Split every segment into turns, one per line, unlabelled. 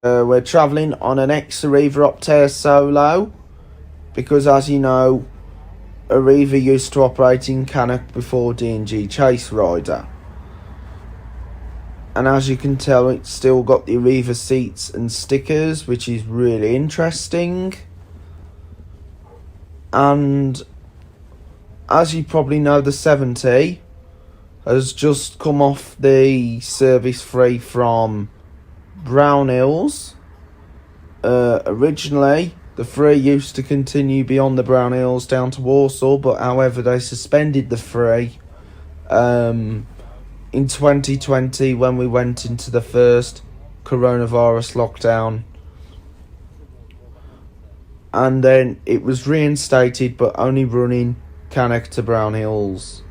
We're travelling on an ex-Arriva Optare Solo because, as you know, Arriva used to operate in Cannock before D&G Chaserider. And as you can tell, it's still got the Arriva seats and stickers, which is really interesting. And as you probably know, the 70 has just come off the service free from Brownhills. Originally, the free used to continue beyond the Brownhills down to Warsaw, but however they suspended the free in 2020 when we went into the first coronavirus lockdown, and then it was reinstated, but only running Cannock to Brownhills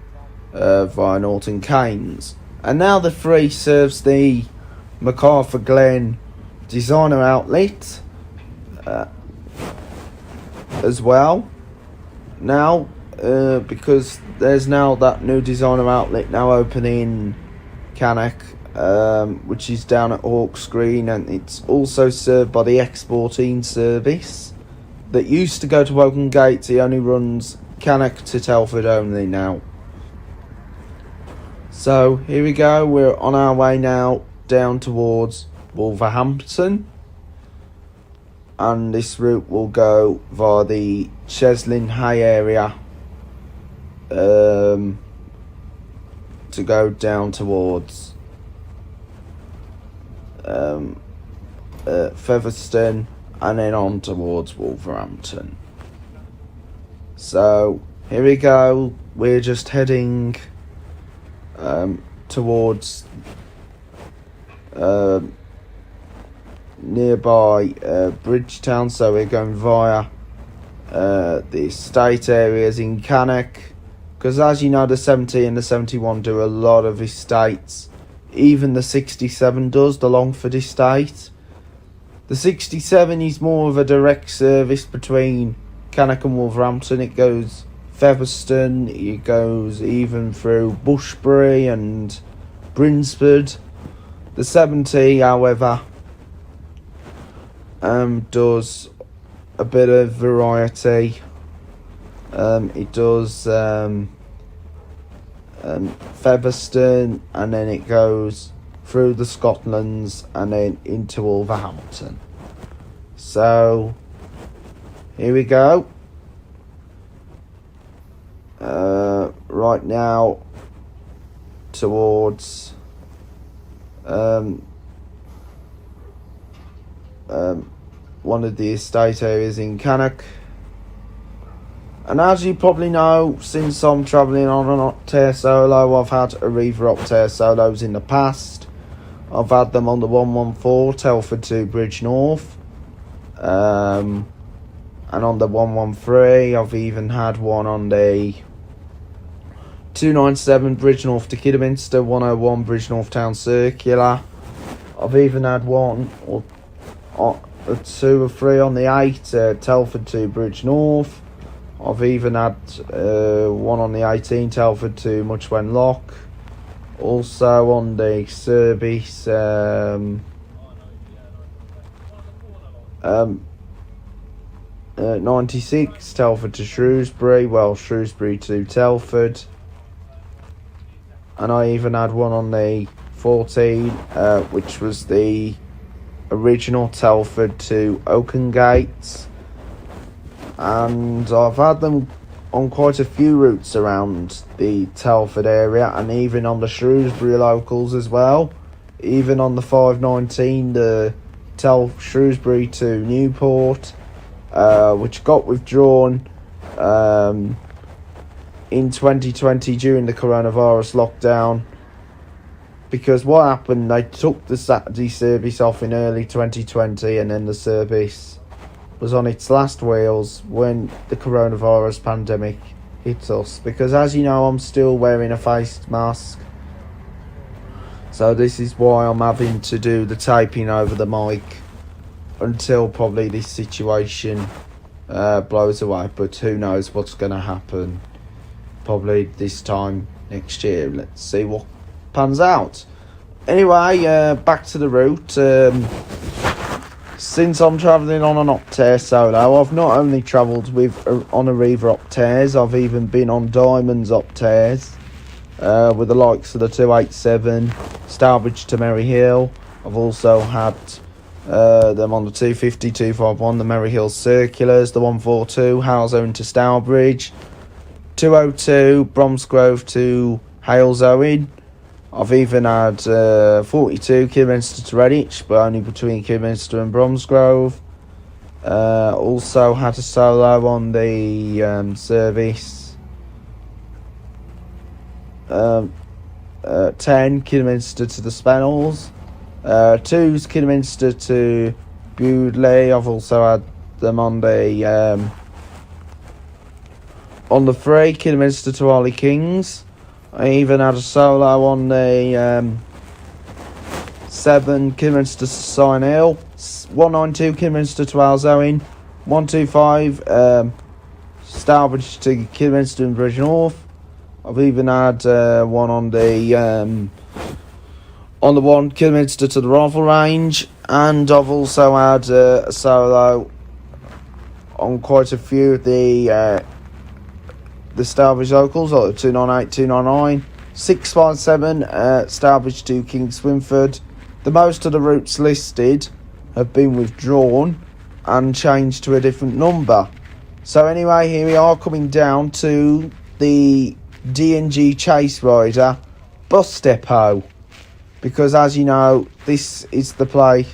via Norton Keynes. And now the free serves the MacArthur Glen designer outlet as well now, because there's now that new designer outlet now open in Cannock, which is down at Hawks Green, and it's also served by the X14 service that used to go to Woking Gates. He only runs Cannock to Telford only now. So here we go, we're on our way now down towards Wolverhampton, and this route will go via the Cheslin Hay area to go down towards Featherstone and then on towards Wolverhampton. So here we go, we're just heading towards nearby Bridgetown, so we're going via the estate areas in Cannock, because as you know, the 70 and the 71 do a lot of estates. Even the 67 does, the Longford estate. The 67 is more of a direct service between Cannock and Wolverhampton. It goes Featherstone, it goes even through Bushbury and Brinsford. The 70, however, does a bit of variety. It does Featherstone, and then it goes through the Scotlands and then into Wolverhampton. So here we go. Right now towards one of the estate areas in Cannock. And as you probably know, since I'm travelling on an Optare Solo, I've had Arriva Optare Solos in the past. I've had them on the 114 Telford to Bridge North, and on the 113 I've even had one on the 297 Bridge North to Kidderminster, 101 Bridge North Town Circular. I've even had one or two or three on the 8 Telford to Bridge North. I've even had one on the 18 Telford to Muchwen Lock. Also on the service 96 Telford to Shrewsbury, well, Shrewsbury to Telford. And I even had one on the 14, which was the original Telford to Oakengates. And I've had them on quite a few routes around the Telford area, and even on the Shrewsbury locals as well. Even on the 519, the Shrewsbury to Newport, which got withdrawn in 2020 during the coronavirus lockdown, because what happened, they took the Saturday service off in early 2020, and then the service was on its last wheels when the coronavirus pandemic hit us. Because as you know, I'm still wearing a face mask, so this is why I'm having to do the taping over the mic until probably this situation blows away. But who knows what's going to happen, probably this time next year. Let's see what pans out. Anyway, back to the route. Since I'm travelling on an Optare solo, I've not only travelled on Arriva Optares, I've even been on Diamonds Optares, with the likes of the 287, Stourbridge to Merry Hill. I've also had them on the 250, 251, the Merry Hill Circulars, the 142, Halesone to Stourbridge, 202, Bromsgrove to Halesowen. I've even had 42 Kidderminster to Redditch, but only between Kidderminster and Bromsgrove. Also had a solo on the service. 10 Kidderminster to the Spennels. 2's Kidderminster to Bewdley. I've also had them on the 3 Kidderminster to Harley Kings. I even had a solo on the 7 Kidderminster to Sign Hill, 192 Kidderminster to Halesone, 125 Stourbridge to Kidderminster and Bridge North. I've even had one on the 1 Kidderminster to the Rifle Range, and I've also had a solo on quite a few of the Stourbridge locals, like the 298, 299, 657 Stourbridge to King Swinford. The most of the routes listed have been withdrawn and changed to a different number. So anyway, here we are coming down to the D&G Chaserider bus depot, because as you know, this is the place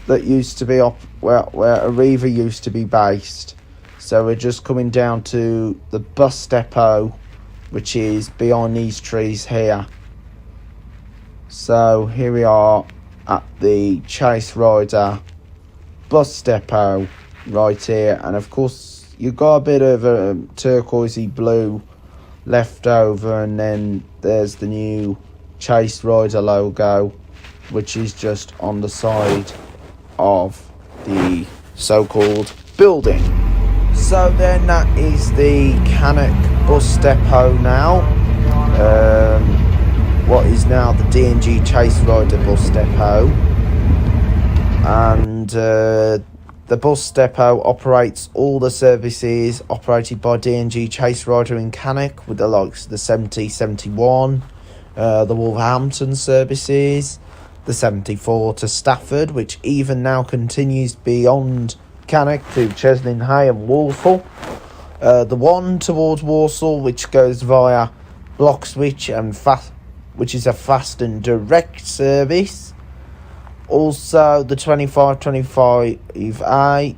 that used to be where Arriva used to be based. So we're just coming down to the bus depot, which is behind these trees here. So here we are at the Chaserider bus depot right here, and of course you've got a bit of a turquoisey blue left over, and then there's the new Chaserider logo, which is just on the side of the so-called building. So then that is the Cannock bus depot now. What is now the D&G Chaserider bus depot. And the bus depot operates all the services operated by D&G Chaserider in Cannock, with the likes of the 70, 71, the Wolverhampton services, the 74 to Stafford, which even now continues beyond Cannock to Cheslin Hay and Walsall. The 1 towards Walsall, which goes via Bloxwich and which is a fast and direct service. Also the 25-25A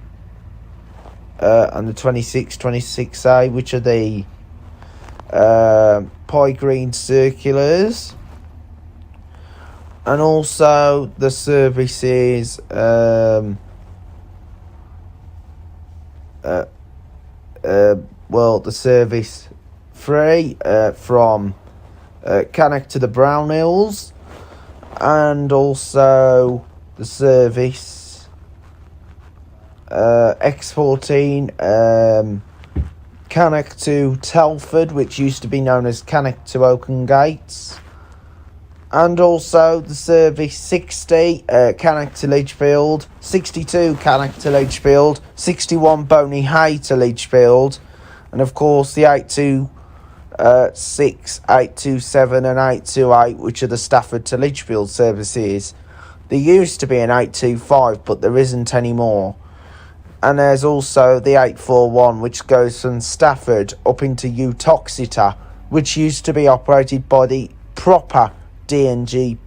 and the 26-26A, which are the pie green circulars. And also the services the service 3 from Cannock to the Brownhills, and also the service X14 Cannock to Telford, which used to be known as Cannock to Oaken Gates, and also the service 60 Cannock to Lichfield, 62 Cannock to Lichfield, 61 Boney Hay to Lichfield, and of course the 826, 827 and 828, which are the Stafford to Lichfield services. There used to be an 825, but there isn't anymore. And there's also the 841, which goes from Stafford up into Utoxeter, which used to be operated by the proper D&G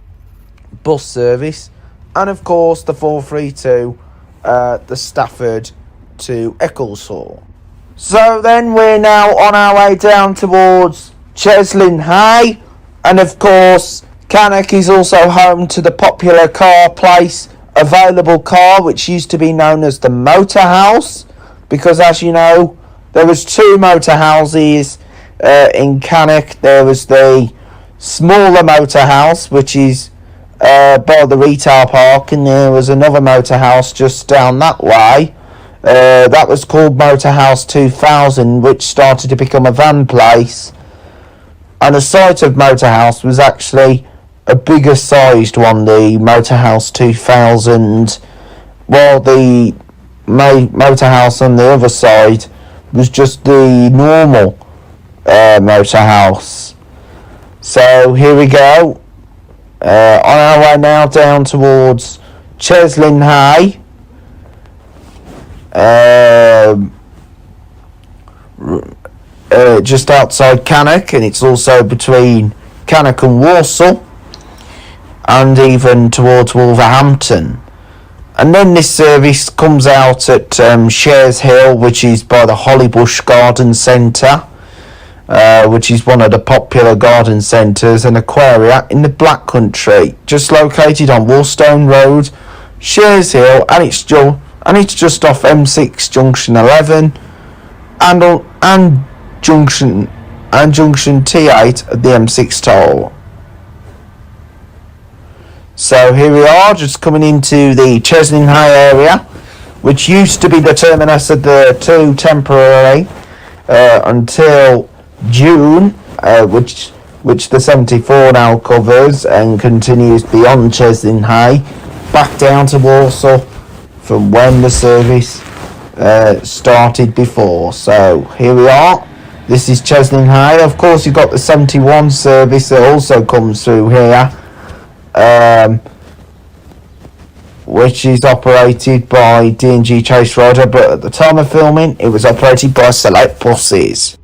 bus service. And of course the 432, the Stafford to Ecclesall. So then we're now on our way down towards Cheslin Hay, and of course Cannock is also home to the popular car place Available Car, which used to be known as the Motor House, because as you know, there was 2 motor houses in Cannock. There was the smaller motor house, which is by the retail park, and there was another motor house just down that way. That was called Motor House 2000, which started to become a van place. And the site of Motor House was actually a bigger sized one, the Motor House 2000, while the motor house on the other side was just the normal motor house. So here we go, on our way now down towards Cheslin Hay, just outside Cannock, and it's also between Cannock and Walsall, and even towards Wolverhampton. And then this service comes out at Shares Hill, which is by the Hollybush Garden Centre, which is one of the popular garden centres and aquaria in the Black Country, just located on Woolstone Road, Shares Hill, and it's just off M6 Junction 11 and Junction T8 at the M6 toll. So here we are, just coming into the Cheslin Hay area, which used to be the terminus of the 2 temporarily until June, which the 74 now covers and continues beyond Cheslin Hay, back down to Walsall from when the service started before. So here we are. This is Cheslin Hay. Of course, you've got the 71 service that also comes through here, which is operated by D&G Chaserider, but at the time of filming it was operated by Select Buses.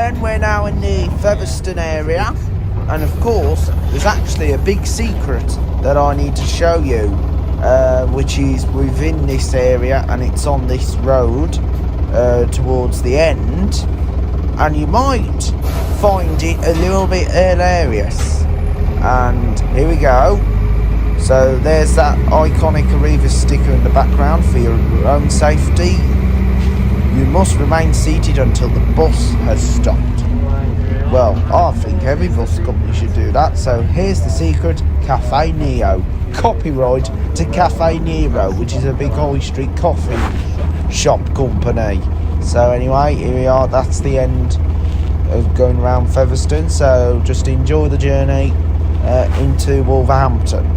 then, we're now in the Featherstone area, and of course there's actually a big secret that I need to show you, which is within this area, and it's on this road towards the end, and you might find it a little bit hilarious. And here we go. So there's that iconic Arriva sticker in the background for your own safety. You must remain seated until the bus has stopped. Well, I think every bus company should do that. So here's the secret: Cafe Neo. Copyright to Cafe Nero, which is a big high street coffee shop company. So anyway, here we are. That's the end of going around Featherstone. So just enjoy the journey into Wolverhampton.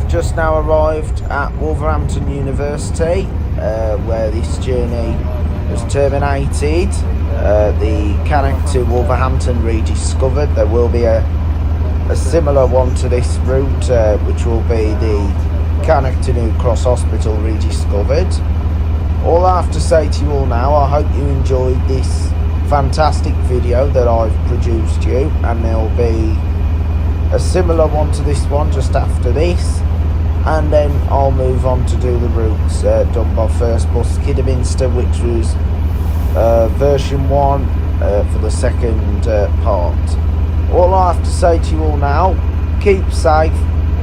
just now arrived at Wolverhampton University, where this journey was terminated. The Cannock to Wolverhampton rediscovered. There will be a similar one to this route, which will be the Cannock to New Cross Hospital rediscovered. All I have to say to you all now, I hope you enjoyed this fantastic video that I've produced you, and there'll be a similar one to this one just after this, and then I'll move on to do the routes done by First Bus Kidderminster, which was version 1 for the second part. All I have to say to you all now, keep safe,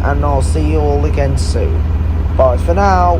and I'll see you all again soon. Bye for now.